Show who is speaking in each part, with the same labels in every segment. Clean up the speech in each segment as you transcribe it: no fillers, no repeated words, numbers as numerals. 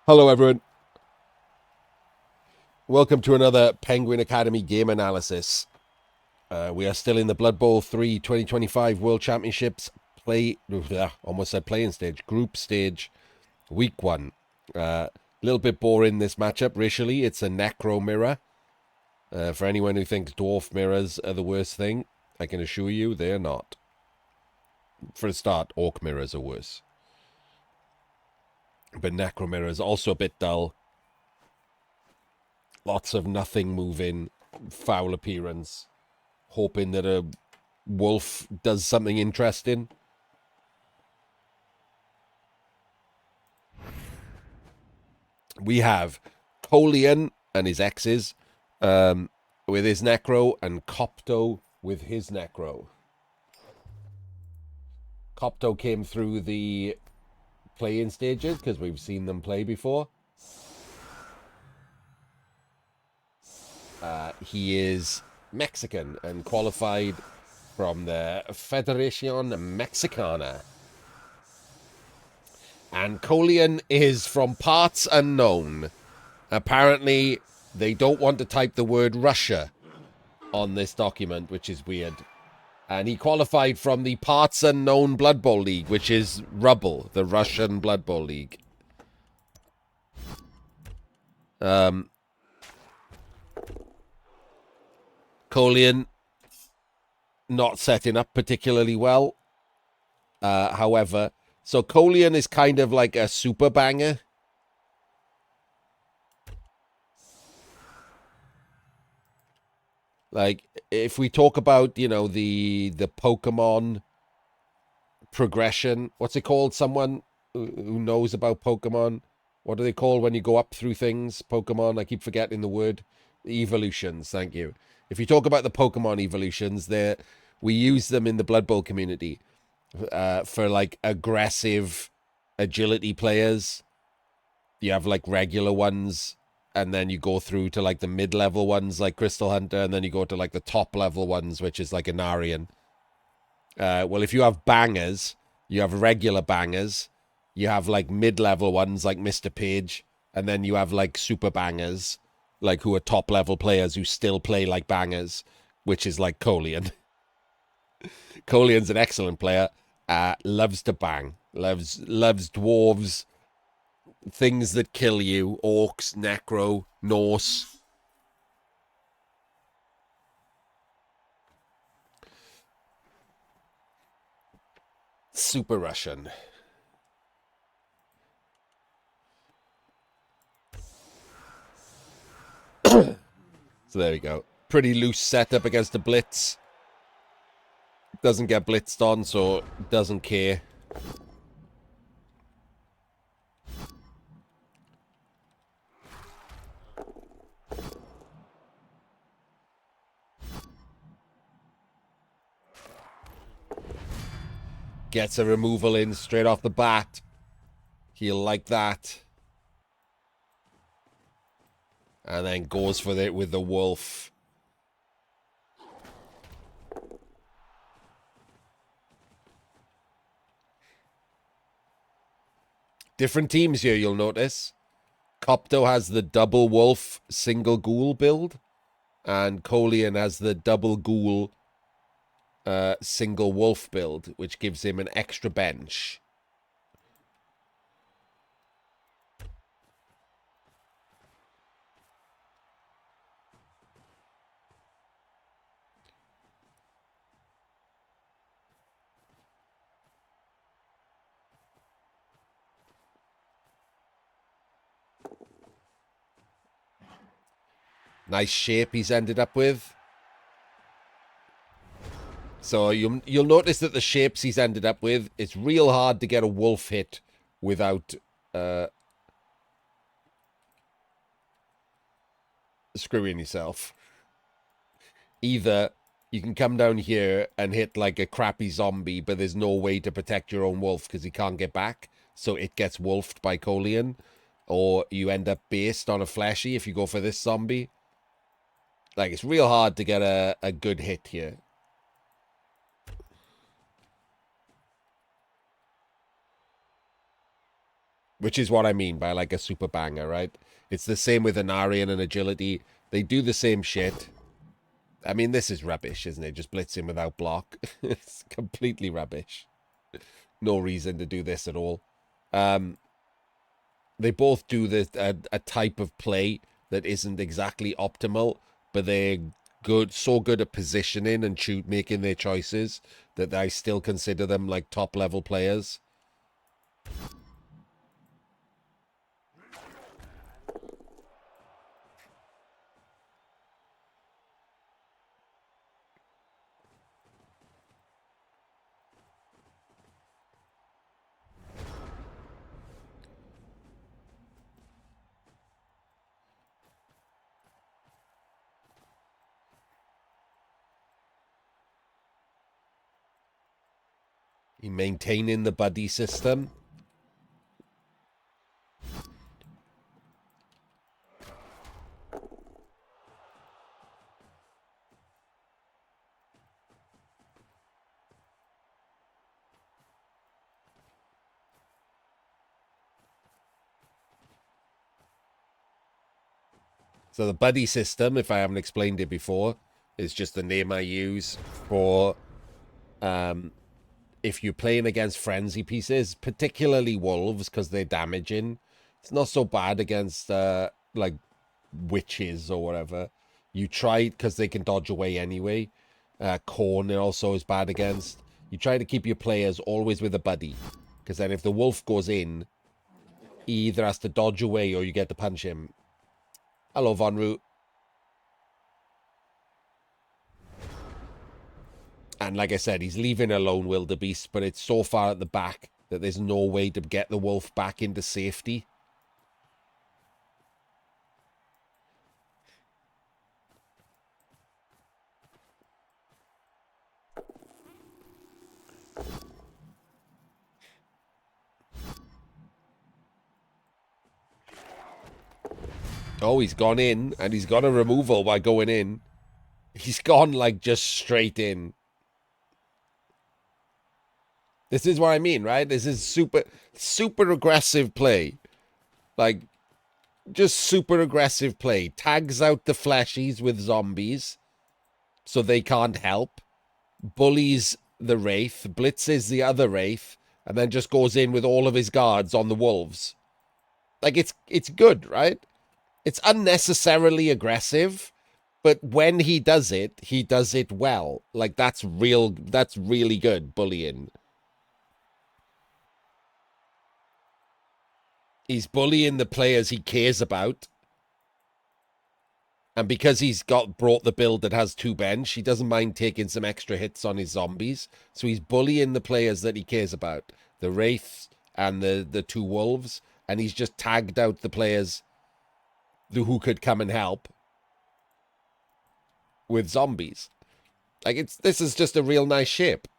Speaker 1: Hello, everyone. Welcome to another Penguin Academy game analysis. We are still in the Blood Bowl 3 2025 World Championships almost said playing stage, group stage, week 1. A little bit boring this matchup racially. It's a Necro mirror. For anyone who thinks dwarf mirrors are the worst thing, I can assure you they're not. For a start, orc mirrors are worse. But Necro mirrors also a bit dull. Lots of nothing moving, foul appearance, hoping that a wolf does something interesting. We have Kolian and his exes with his Necro, and Copto with his Necro. Copto came through the play-in stages because we've seen them play before. He is Mexican and qualified from the Federación Mexicana. And Kolian is from parts unknown. Apparently, they don't want to type the word Russia on this document, which is weird. And he qualified from the Parts Unknown Blood Bowl League, which is Rubble, the Russian Blood Bowl League. Kolian not setting up particularly well. However, so Kolian is kind of like a super banger. Like, if we talk about, you know, the Pokemon progression, what's it called? Someone who knows about Pokemon. What do they call when you go up through things? Pokemon, I keep forgetting the word. Evolutions, thank you. If you talk about the Pokemon evolutions, we use them in the Blood Bowl community for, like, aggressive agility players. You have, like, regular ones, and then you go through to, like, the mid-level ones, like Crystal Hunter, and then you go to, like, the top-level ones, which is, like, Anarian. Well, if you have bangers, you have regular bangers, you have, like, mid-level ones, like Mr. Page, and then you have, like, super bangers, like, who are top-level players who still play like bangers, which is, like, Kolian. Kolian's an excellent player, loves to bang, loves dwarves, things that kill you, orcs, necro, Norse. Super Russian. So there we go. Pretty loose setup against the blitz. Doesn't get blitzed on, so doesn't care. Gets a removal in straight off the bat. He'll like that. And then goes for it with the wolf. Different teams here, you'll notice. Copto has the double wolf single ghoul build. And Kolian has the double ghoul single wolf build, which gives him an extra bench. Nice shape he's ended up with. So you'll notice that the shapes he's ended up with, it's real hard to get a wolf hit without screwing yourself. Either you can come down here and hit like a crappy zombie, but there's no way to protect your own wolf because he can't get back, so it gets wolfed by Kolian. Or you end up based on a fleshy if you go for this zombie. Like, it's real hard to get a good hit here. Which is what I mean by like a super banger, right? It's the same with Anarian and Agility. They do the same shit. I mean, this is rubbish, isn't it? Just blitzing without block. It's completely rubbish. No reason to do this at all. They both do a type of play that isn't exactly optimal, but they're good, so good at positioning and making their choices that I still consider them like top level players. Maintaining the buddy system. So the buddy system, if I haven't explained it before, is just the name I use for if you're playing against frenzy pieces, particularly wolves, because they're damaging. It's not so bad against like witches or whatever. You try, because they can dodge away anyway. Corn also is bad against. You try to keep your players always with a buddy, because then if the wolf goes in, he either has to dodge away or you get to punch him. Hello, Von Root. And like I said, he's leaving alone wildebeest, but it's so far at the back that there's no way to get the wolf back into safety. Oh, he's gone in, and he's got a removal by going in. He's gone, like, just straight in. This is what I mean, right? This is super aggressive play. Like, just super aggressive play. Tags out the fleshies with zombies, so they can't help. Bullies the Wraith, blitzes the other Wraith, and then just goes in with all of his guards on the wolves. Like, it's good, right? It's unnecessarily aggressive, but when he does it well. Like, that's really good bullying. He's bullying the players he cares about. And because he's brought the build that has 2 bench, he doesn't mind taking some extra hits on his zombies. So he's bullying the players that he cares about. The Wraiths and the 2 wolves. And he's just tagged out the players who could come and help with zombies. Like, this is just a real nice shape.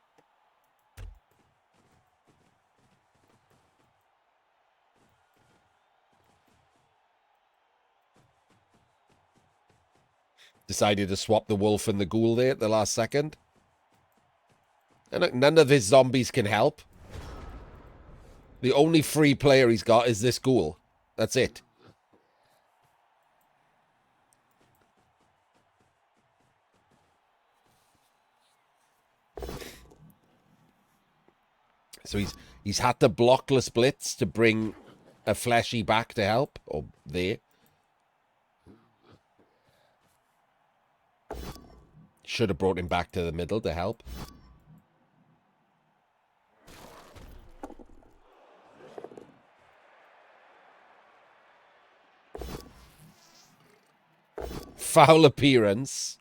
Speaker 1: Decided to swap the wolf and the ghoul there at the last second. And look, none of his zombies can help. The only free player he's got is this ghoul. That's it. So he's had to blockless blitz to bring a fleshy back to help. Or there. Should have brought him back to the middle to help. Foul appearance.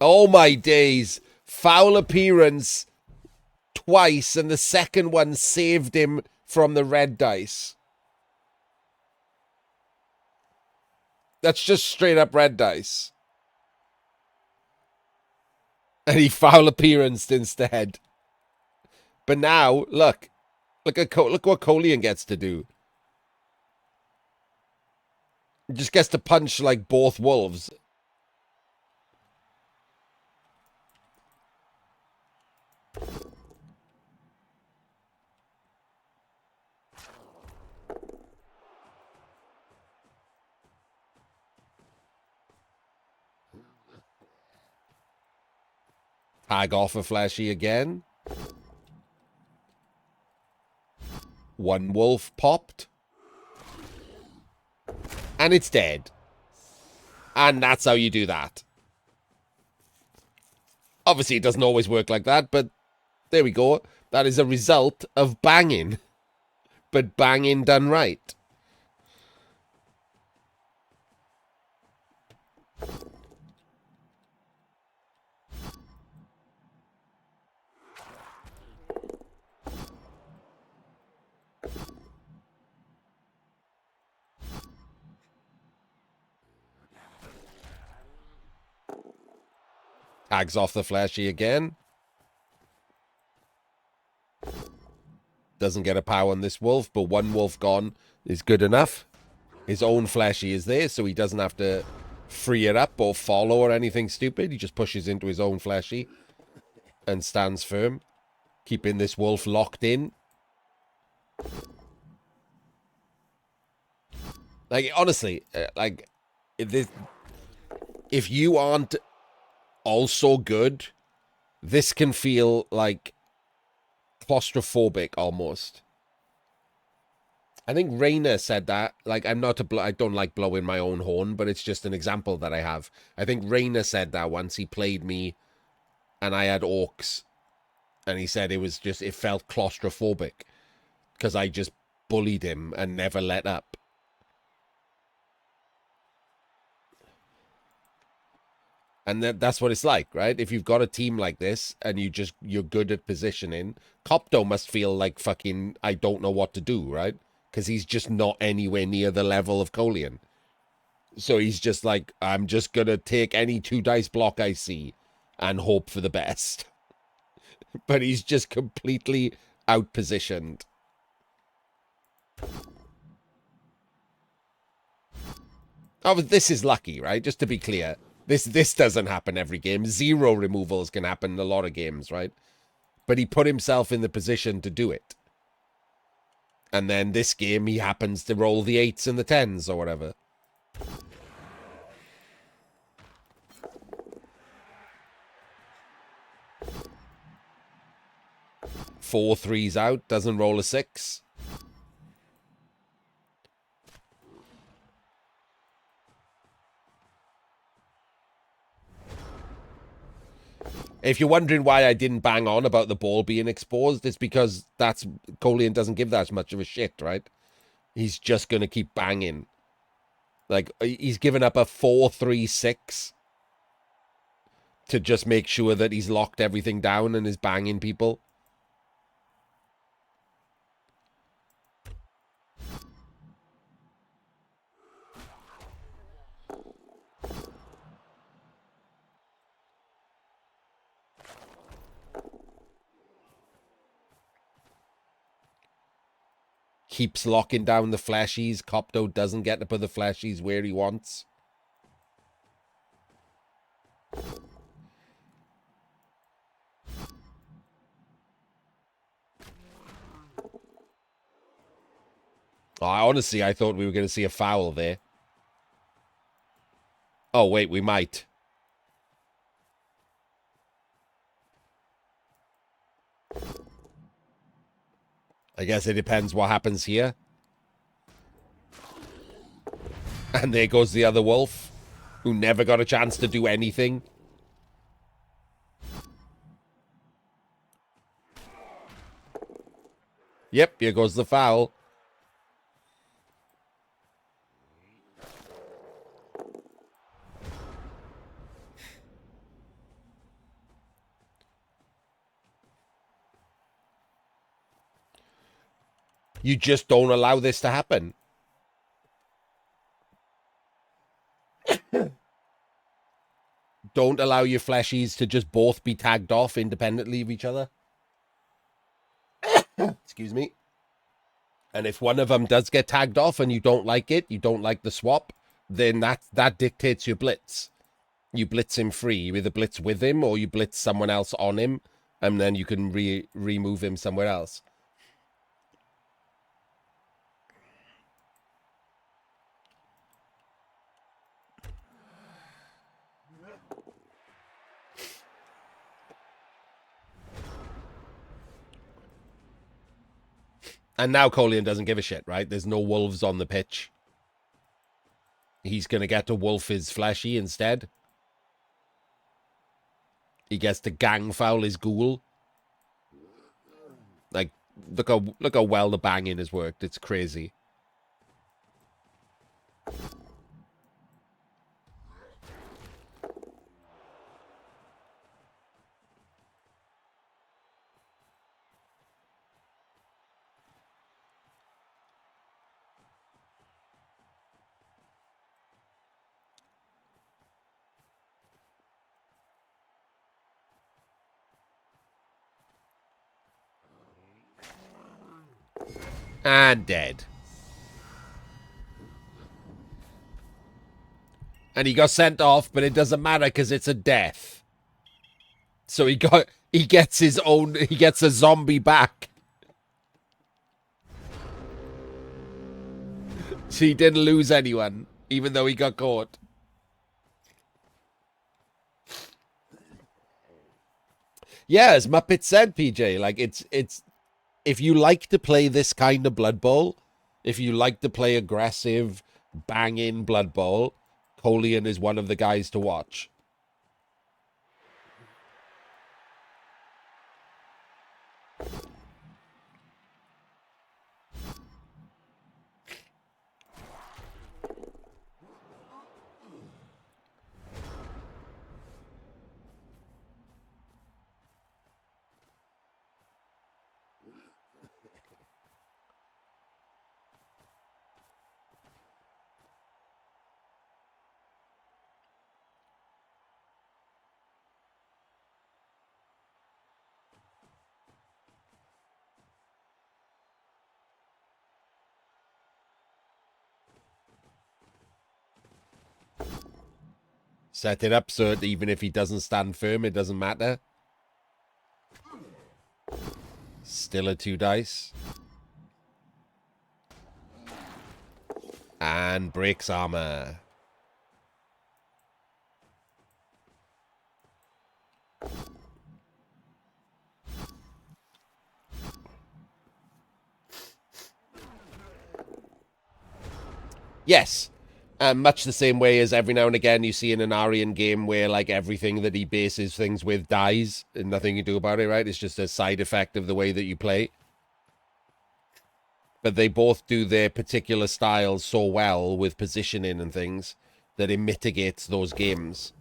Speaker 1: Oh my days. Foul appearance twice, and the second one saved him from the red dice. That's just straight up red dice. And he foul appearanced instead. But now, look what Kolian gets to do. He just gets to punch like both wolves. Tag off a flashy again. One wolf popped. And it's dead. And that's how you do that. Obviously, it doesn't always work like that, but there we go. That is a result of banging. But banging done right. Tags off the flashy again. Doesn't get a power on this wolf, but one wolf gone is good enough. His own flashy is there, so he doesn't have to free it up or follow or anything stupid. He just pushes into his own flashy and stands firm, keeping this wolf locked in. Like, honestly, like, if you aren't also good, this can feel like claustrophobic almost. I think Raina said that. Like, I'm not I don't like blowing my own horn, but it's just an example that I have. I think Raina said that once he played me and I had orcs, and he said it felt claustrophobic because I just bullied him and never let up. And that's what it's like, right? If you've got a team like this and you're good at positioning, Copto must feel like fucking I don't know what to do, right? Because he's just not anywhere near the level of Kolian. So he's just like, I'm just gonna take any 2-dice block I see and hope for the best. But he's just completely outpositioned. Oh, this is lucky, right? Just to be clear. This doesn't happen every game. 0 removals can happen in a lot of games, right? But he put himself in the position to do it. And then this game, he happens to roll the 8s and the 10s or whatever. 4 3s out, doesn't roll a 6. If you're wondering why I didn't bang on about the ball being exposed, it's because Kolian doesn't give that much of a shit, right? He's just going to keep banging. Like, he's given up a 4-3-6 to just make sure that he's locked everything down and is banging people. Keeps locking down the flashies. Copto doesn't get to put the flashies where he wants. Honestly, I thought we were going to see a foul there. Oh, wait, we might. I guess it depends what happens here. And there goes the other wolf, who never got a chance to do anything. Yep, here goes the foul. You just don't allow this to happen. Don't allow your flashies to just both be tagged off independently of each other. Excuse me. And if one of them does get tagged off and you don't like it, you don't like the swap, then that dictates your blitz. You blitz him free. You either blitz with him or you blitz someone else on him, and then you can remove him somewhere else. And now Kolian doesn't give a shit, right? There's no wolves on the pitch. He's going to get to wolf his fleshy instead. He gets to gang foul his ghoul. Like, look how well the banging has worked. It's crazy. And dead. And he got sent off, but it doesn't matter because it's a death. So he gets a zombie back. So he didn't lose anyone, even though he got caught. Yeah, as Muppet said, PJ, like it's if you like to play this kind of Blood Bowl, if you like to play aggressive, banging Blood Bowl, Kolian is one of the guys to watch. Set it up so that even if he doesn't stand firm, it doesn't matter. Still a 2 dice. And breaks armor. Yes. Much the same way as every now and again you see in an Aryan game where like everything that he bases things with dies and nothing you do about it, right? It's just a side effect of the way that you play. But they both do their particular styles so well with positioning and things that it mitigates those games.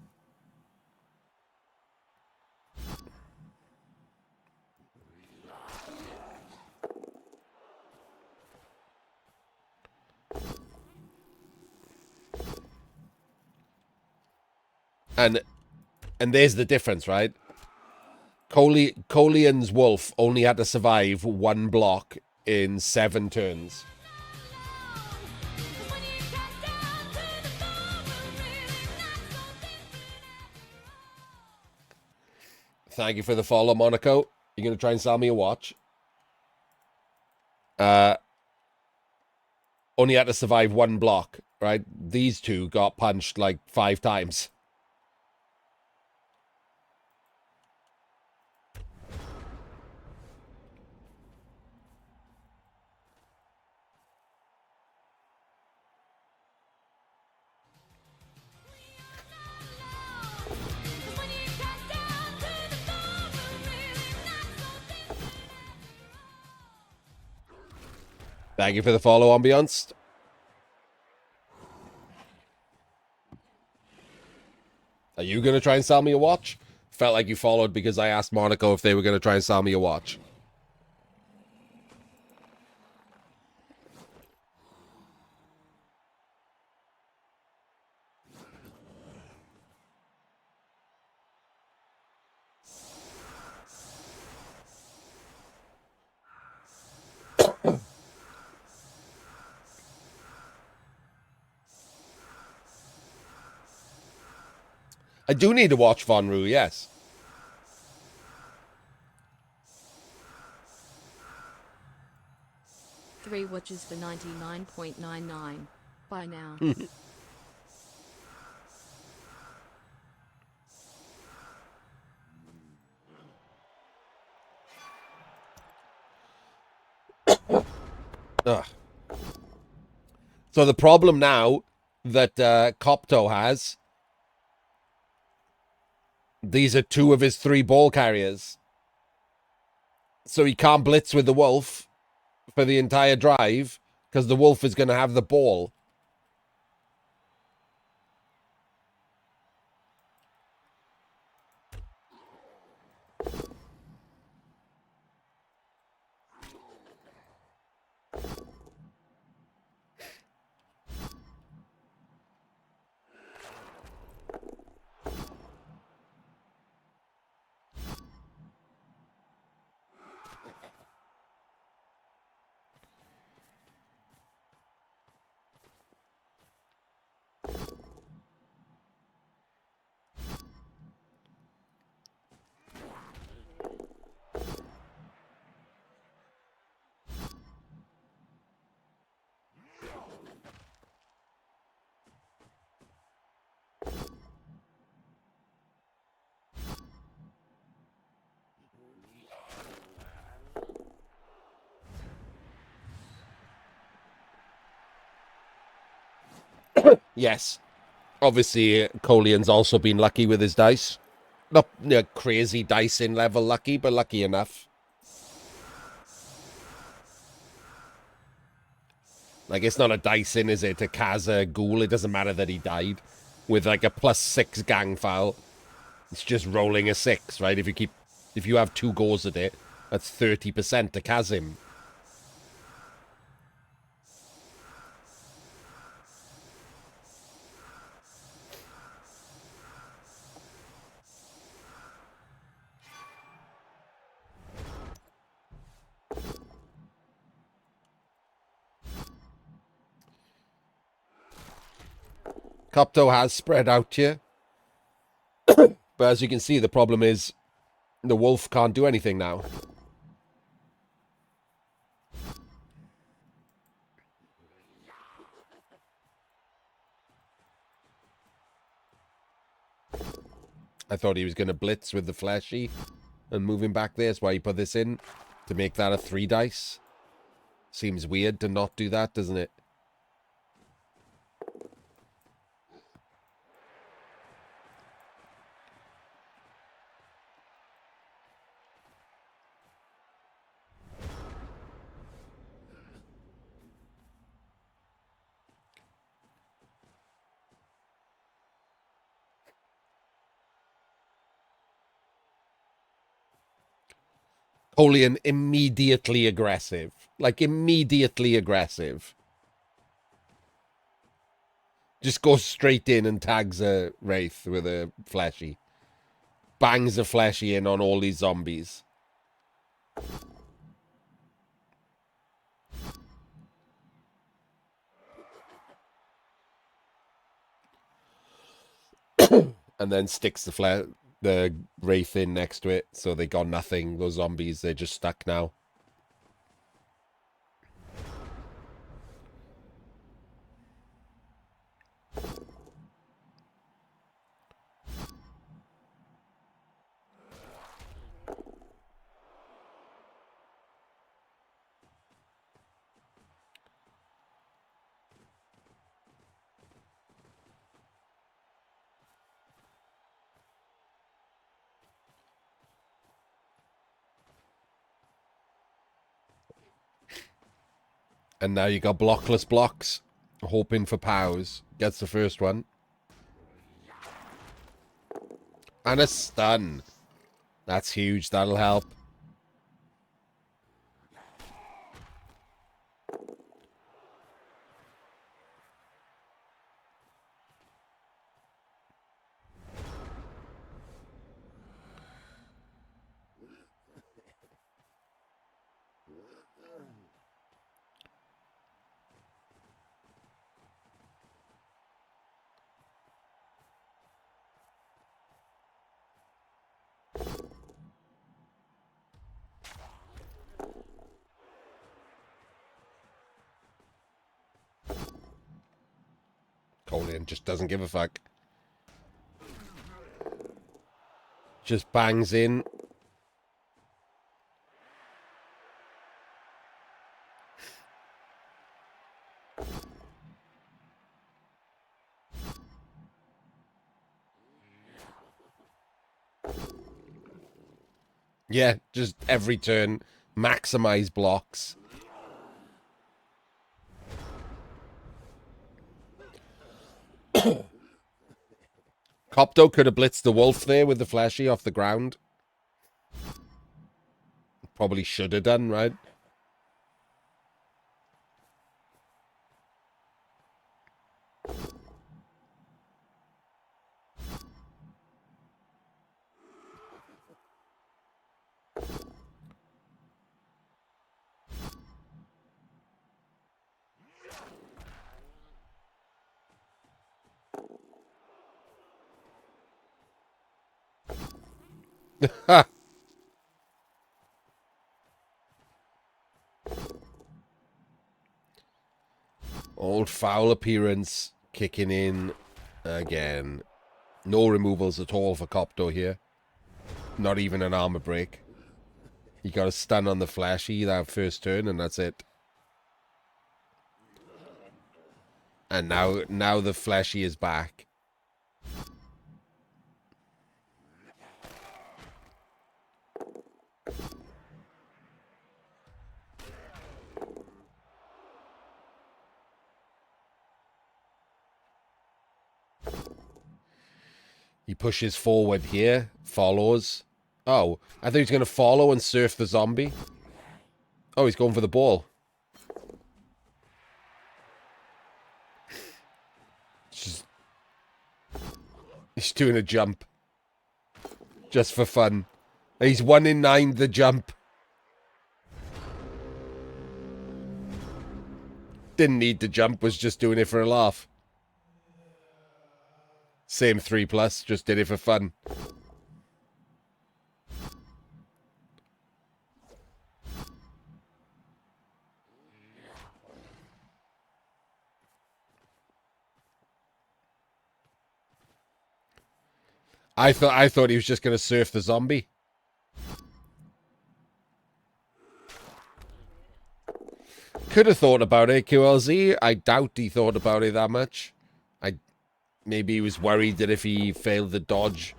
Speaker 1: And there's the difference, right? Kolian's wolf only had to survive 1 block in 7 turns. Thank you for the follow, Monaco. You're going to try and sell me a watch? Only had to survive 1 block, right? These two got punched like 5 times. Thank you for the follow, Ambiance. Are you going to try and sell me a watch? Felt like you followed because I asked Monaco if they were going to try and sell me a watch. I do need to watch Von Roo, yes.
Speaker 2: Three watches for 99.99. Bye now.
Speaker 1: Ugh. So the problem now that Copto has, these are 2 of his 3 ball carriers. So he can't blitz with the wolf for the entire drive because the wolf is going to have the ball. Yes. Obviously, Kolian's also been lucky with his dice. Not crazy dicing level lucky, but lucky enough. Like, it's not a dicing, is it? A Kaza ghoul. It doesn't matter that he died with like a +6 gang foul. It's just rolling a 6, right? If you have 2 goals at it, that's 30% to Kazim. Copto has spread out here. But as you can see, the problem is the wolf can't do anything now. I thought he was going to blitz with the fleshy and move him back there. That's why he put this in, to make that a 3 dice. Seems weird to not do that, doesn't it? Kolian immediately aggressive. Like, immediately aggressive. Just goes straight in and tags a Wraith with a fleshy. Bangs a fleshy in on all these zombies. And then sticks the Wraith in next to it, so they got nothing. Those zombies, they're just stuck now. And now you got blockless blocks, hoping for pows. Gets the first one. And a stun. That's huge, that'll help. Kolian just doesn't give a fuck. Just bangs in. Yeah, just every turn, maximize blocks. Copto could have blitzed the wolf there with the flashy off the ground. Probably should have done, right? Old foul appearance kicking in again. No removals at all for Copto here. Not even an armor break. You got a stun on the flashy that first turn, and that's it. And now the flashy is back. He pushes forward here, follows. Oh, I thought he was going to follow and surf the zombie. Oh, he's going for the ball. He's doing a jump. Just for fun. He's 1 in 9 the jump. Didn't need the jump, was just doing it for a laugh. Same 3+, just did it for fun. I thought he was just going to surf the zombie. Could have thought about it, QLZ. I doubt he thought about it that much. Maybe he was worried that if he failed the dodge,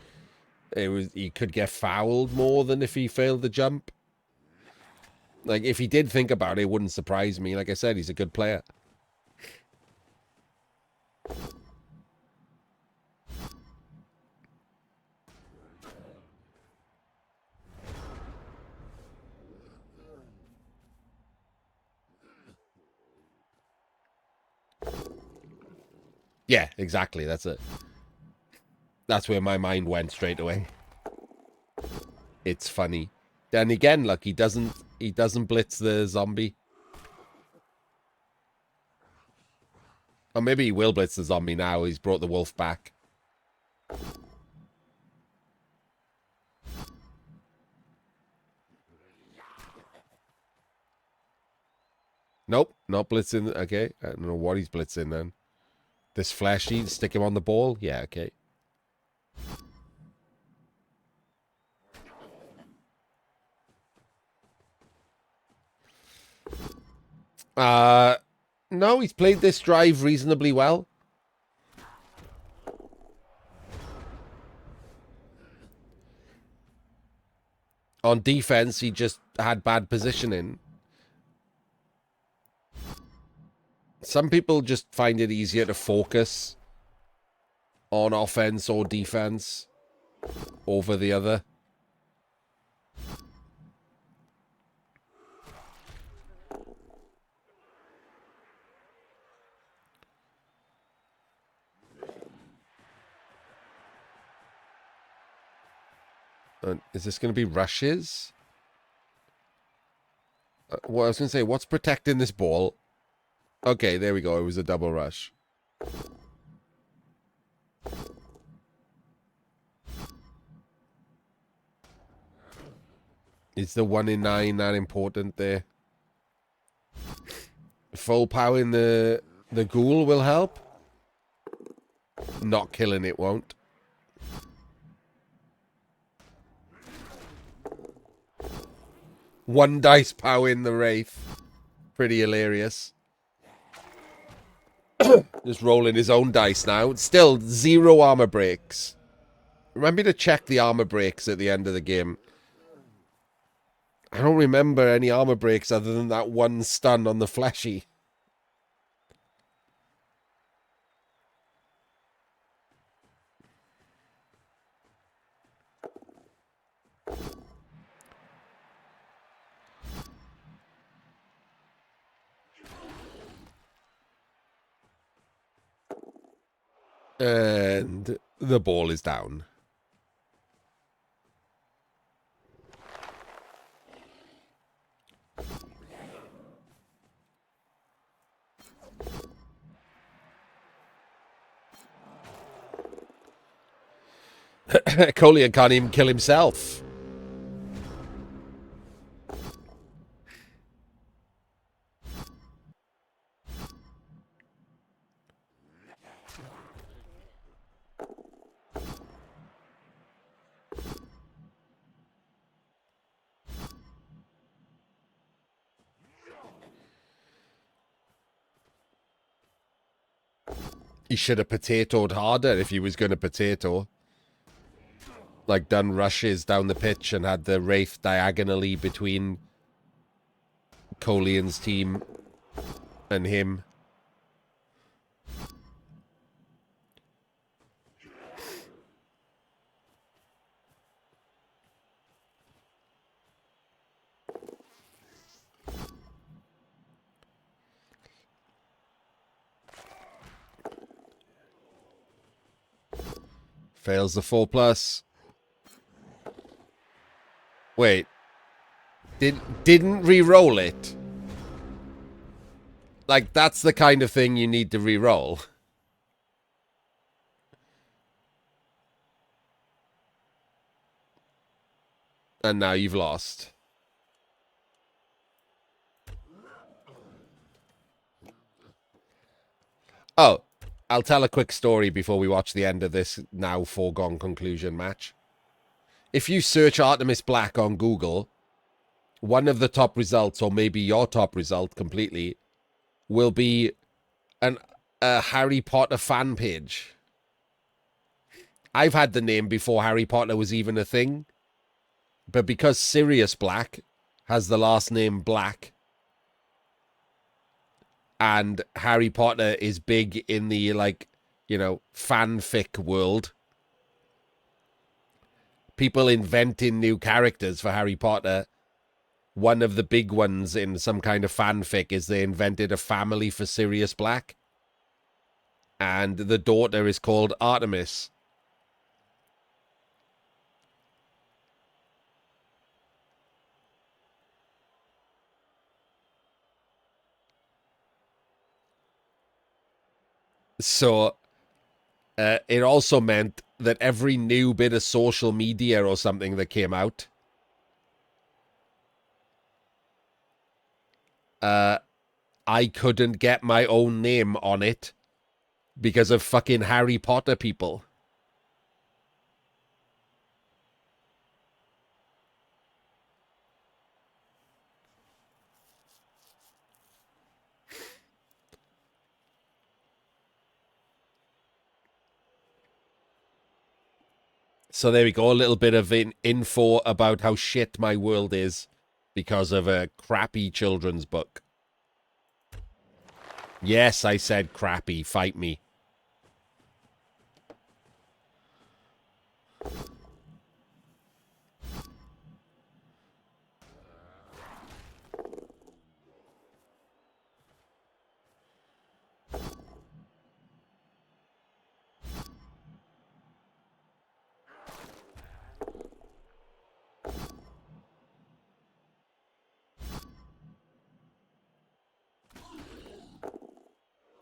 Speaker 1: he could get fouled more than if he failed the jump. Like, if he did think about it, it wouldn't surprise me. Like I said, he's a good player. Yeah, exactly. That's it. That's where my mind went straight away. It's funny. Then again, look, he doesn't blitz the zombie. Or maybe he will blitz the zombie now. He's brought the wolf back. Nope, not blitzing. Okay, I don't know what he's blitzing then. This flashy, stick him on the ball? Yeah, okay. No, he's played this drive reasonably well. On defense, he just had bad positioning. Some people just find it easier to focus on offense or defense over the other. Is this going to be rushes? Well, I was going to say, what's protecting this ball? Okay, there we go. It was a double rush. Is the 1 in 9 that important there? Full power in the ghoul will help. Not killing it won't. One dice power in the wraith. Pretty hilarious. Just rolling his own dice now. Still 0 armor breaks. Remember to check the armor breaks at the end of the game. I don't remember any armor breaks other than that one stun on the fleshy. And the ball is down. Kolian can't even kill himself. He should have potatoed harder if he was going to potato. Like, done rushes down the pitch and had the Wraith diagonally between Kolian's team and him. Fails the 4+. Wait. Didn't re-roll it? Like, that's the kind of thing you need to re-roll. And now you've lost. Oh, I'll tell a quick story before we watch the end of this now foregone conclusion match. If you search Artemis Black on Google, one of the top results, or maybe your top result completely, will be a Harry Potter fan page. I've had the name before Harry Potter was even a thing, but because Sirius Black has the last name Black, and Harry Potter is big in the, like, you know, fanfic world, people inventing new characters for Harry Potter. One of the big ones in some kind of fanfic is they invented a family for Sirius Black, and the daughter is called Artemis. So it also meant that every new bit of social media or something that came out, I couldn't get my own name on it because of fucking Harry Potter people. So there we go, a little bit of info about how shit my world is because of a crappy children's book. Yes, I said crappy. Fight me.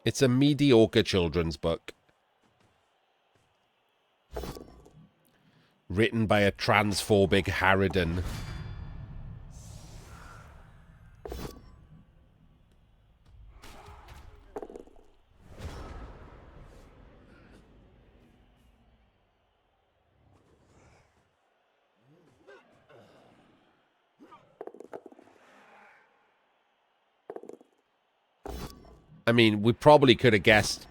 Speaker 1: It's a mediocre children's book. Written by a transphobic harridan. I mean, we probably could have guessed.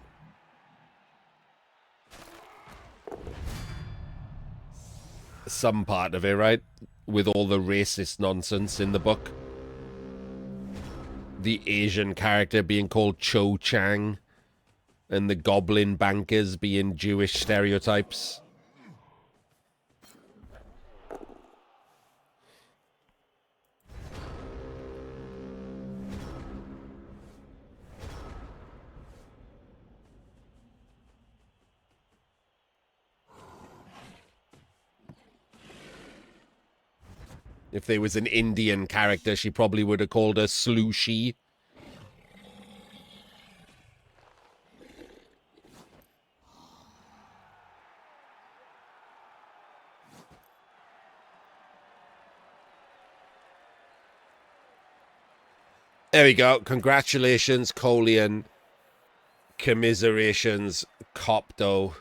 Speaker 1: some part of it, right? With all the racist nonsense in the book. The Asian character being called Cho Chang, and the goblin bankers being Jewish stereotypes. If there was an Indian character, she probably would have called her Slooshy. There we go. Congratulations, Kolian. Commiserations, Copto.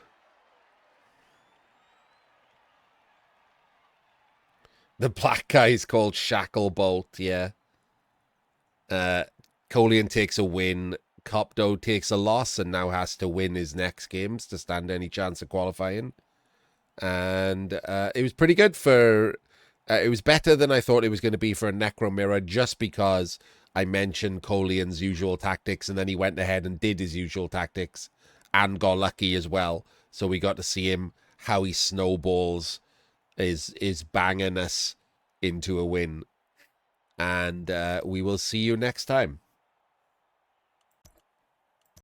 Speaker 1: The black guy is called Shacklebolt, yeah. Kolian takes a win. Copto takes a loss and now has to win his next games to stand any chance of qualifying. And it was pretty good for... it was better than I thought it was going to be for a Necromirror, just because I mentioned Kolian's usual tactics, and then he went ahead and did his usual tactics and got lucky as well. So we got to see him, how he snowballs is banging us into a win. And we will see you next time.